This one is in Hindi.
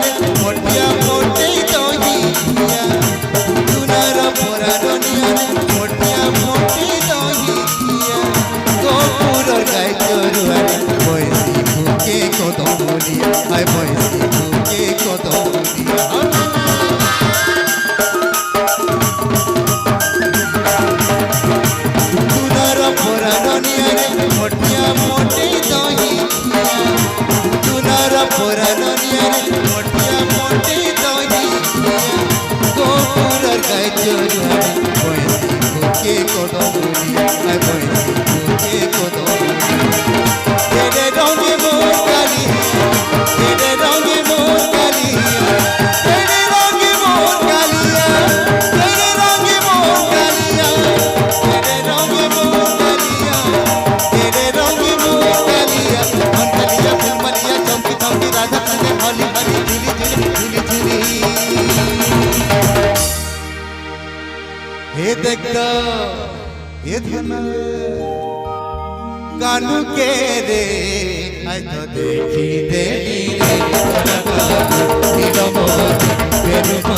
रे मोटिया मोटे दहिया दुनार परानिया रे मोटिया मोटे दहिया गोपुरर गाय चरुआ रे बयसी बुके कदमलिया आय बयसी बुके कदमलिया दुनार परानिया रे मोटिया मोटे दहिया दुनार परानिया रे मोटिया मोटे दहिया गोपुरर गाय चरुआ रे बयसी बुके कदमलिया आय बयसी बुके कदमलिया तेरे रंगे मोर कालिया तेरे रंगे मोर कालिया तेरे रंगे मोर कालिया तेरे रंगे मोर कालिया तेरे रंगे मोर कालिया तेरे रंगे मोर कालिया मन कालिया फुलमलिया चौकी चौकी राधा कांदे हली हली झिली झिली झिली झिली हे देखता हे धन कानू के रे आय तो देखी देली रे नीलमणि बेनुमा